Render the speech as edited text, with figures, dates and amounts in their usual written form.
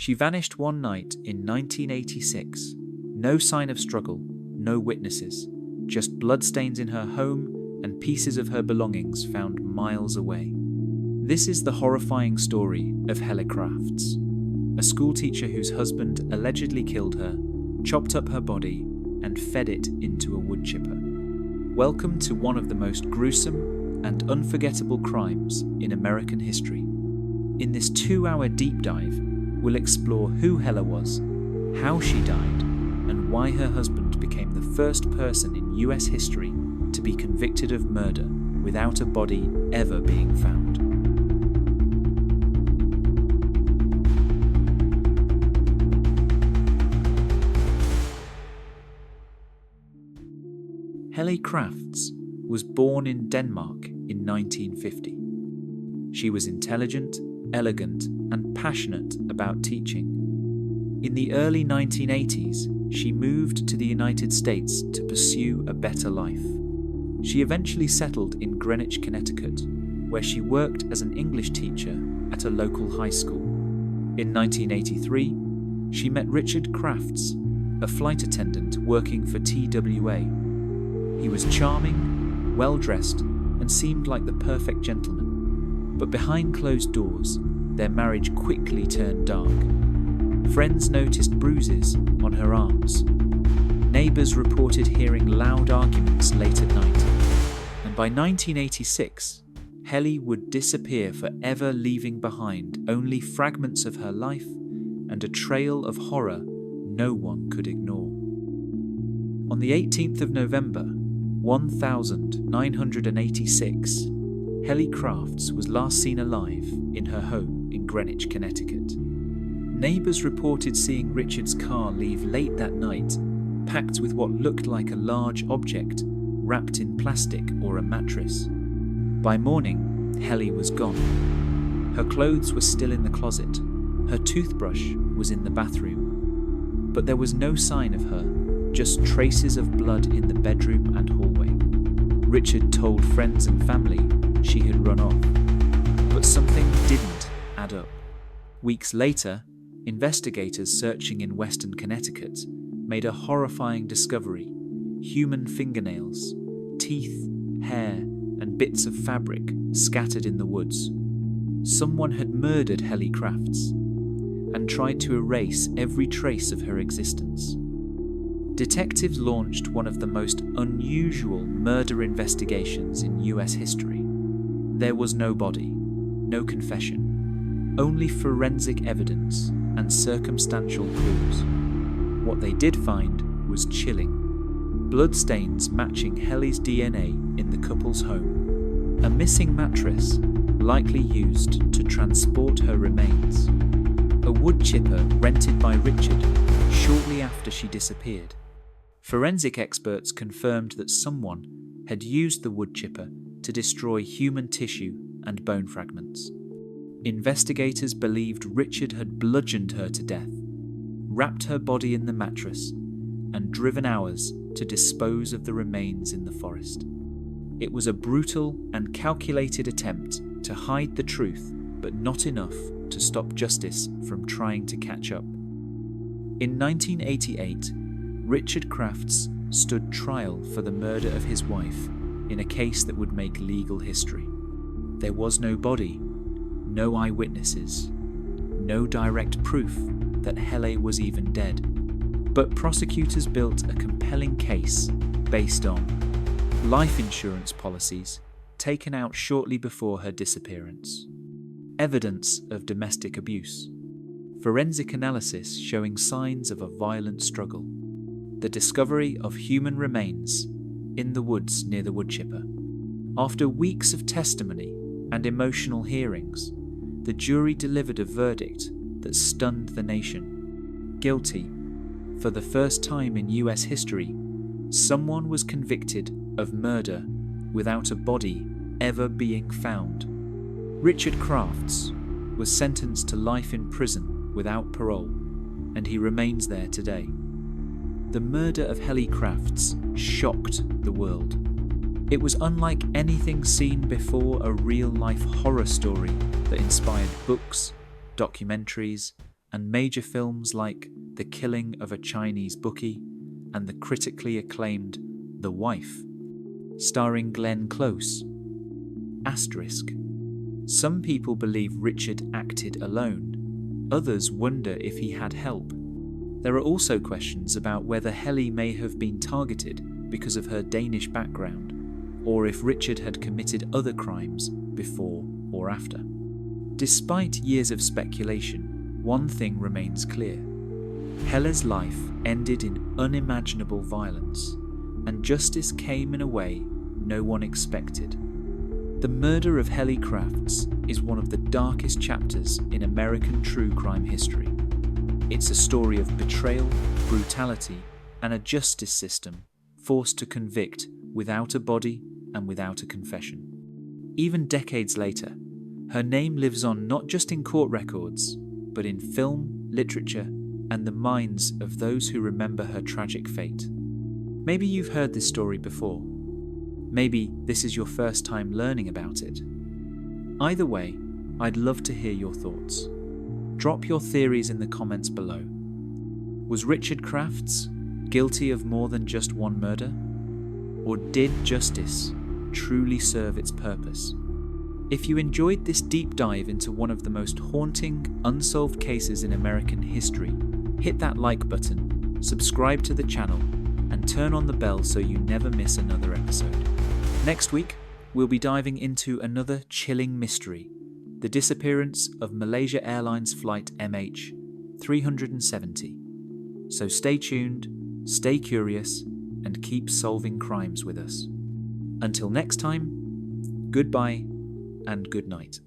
She vanished one night in 1986. No sign of struggle, no witnesses, just bloodstains in her home and pieces of her belongings found miles away. This is the horrifying story of Helle Crafts, a schoolteacher whose husband allegedly killed her, chopped up her body, and fed it into a woodchipper. Welcome to one of the most gruesome and unforgettable crimes in American history. In this 2-hour deep dive, we'll explore who Helle was, how she died, and why her husband became the first person in US history to be convicted of murder without a body ever being found. Helle Crafts was born in Denmark in 1950. She was intelligent, elegant, and passionate about teaching. In the early 1980s, she moved to the United States to pursue a better life. She eventually settled in Greenwich, Connecticut, where she worked as an English teacher at a local high school. In 1983, she met Richard Crafts, a flight attendant working for TWA. He was charming, well-dressed, and seemed like the perfect gentleman. But behind closed doors, their marriage quickly turned dark. Friends noticed bruises on her arms. Neighbours reported hearing loud arguments late at night. And by 1986, Helle would disappear forever, leaving behind only fragments of her life and a trail of horror no one could ignore. On the 18th of November, 1986, Helle Crafts was last seen alive in her home in Greenwich, Connecticut. Neighbours reported seeing Richard's car leave late that night, packed with what looked like a large object wrapped in plastic or a mattress. By morning, Helle was gone. Her clothes were still in the closet. Her toothbrush was in the bathroom. But there was no sign of her, just traces of blood in the bedroom and hallway. Richard told friends and family she had run off, but something didn't add up. Weeks later, investigators searching in Western Connecticut made a horrifying discovery: human fingernails, teeth, hair, and bits of fabric scattered in the woods. Someone had murdered Helle Crafts and tried to erase every trace of her existence. Detectives launched one of the most unusual murder investigations in US history. There was no body, no confession, only forensic evidence and circumstantial clues. What they did find was chilling. Bloodstains matching Helle's DNA in the couple's home. A missing mattress, likely used to transport her remains. A woodchipper rented by Richard shortly after she disappeared. Forensic experts confirmed that someone had used the woodchipper to destroy human tissue and bone fragments. Investigators believed Richard had bludgeoned her to death, wrapped her body in the mattress, and driven hours to dispose of the remains in the forest. It was a brutal and calculated attempt to hide the truth, but not enough to stop justice from trying to catch up. In 1988, Richard Crafts stood trial for the murder of his wife in a case that would make legal history. There was no body, no eyewitnesses, no direct proof that Helle was even dead. But prosecutors built a compelling case based on life insurance policies taken out shortly before her disappearance, evidence of domestic abuse, forensic analysis showing signs of a violent struggle, the discovery of human remains in the woods near the woodchipper. After weeks of testimony and emotional hearings, the jury delivered a verdict that stunned the nation. Guilty. For the first time in US history, someone was convicted of murder without a body ever being found. Richard Crafts was sentenced to life in prison without parole, and he remains there today. The murder of Helle Crafts shocked the world. It was unlike anything seen before, a real-life horror story that inspired books, documentaries, and major films like The Killing of a Chinese Bookie and the critically acclaimed The Wife, starring Glenn Close. Asterisk. Some people believe Richard acted alone. Others wonder if he had help. There are also questions about whether Helle may have been targeted because of her Danish background, or if Richard had committed other crimes before or after. Despite years of speculation, one thing remains clear. Helle's life ended in unimaginable violence, and justice came in a way no one expected. The murder of Helle Crafts is one of the darkest chapters in American true crime history. It's a story of betrayal, brutality, and a justice system forced to convict without a body and without a confession. Even decades later, her name lives on not just in court records, but in film, literature, and the minds of those who remember her tragic fate. Maybe you've heard this story before. Maybe this is your first time learning about it. Either way, I'd love to hear your thoughts. Drop your theories in the comments below. Was Richard Crafts guilty of more than just one murder? Or did justice truly serve its purpose? If you enjoyed this deep dive into one of the most haunting, unsolved cases in American history, hit that like button, subscribe to the channel, and turn on the bell so you never miss another episode. Next week, we'll be diving into another chilling mystery, the disappearance of Malaysia Airlines flight MH370. So stay tuned, stay curious, and keep solving crimes with us. Until next time, goodbye and good night.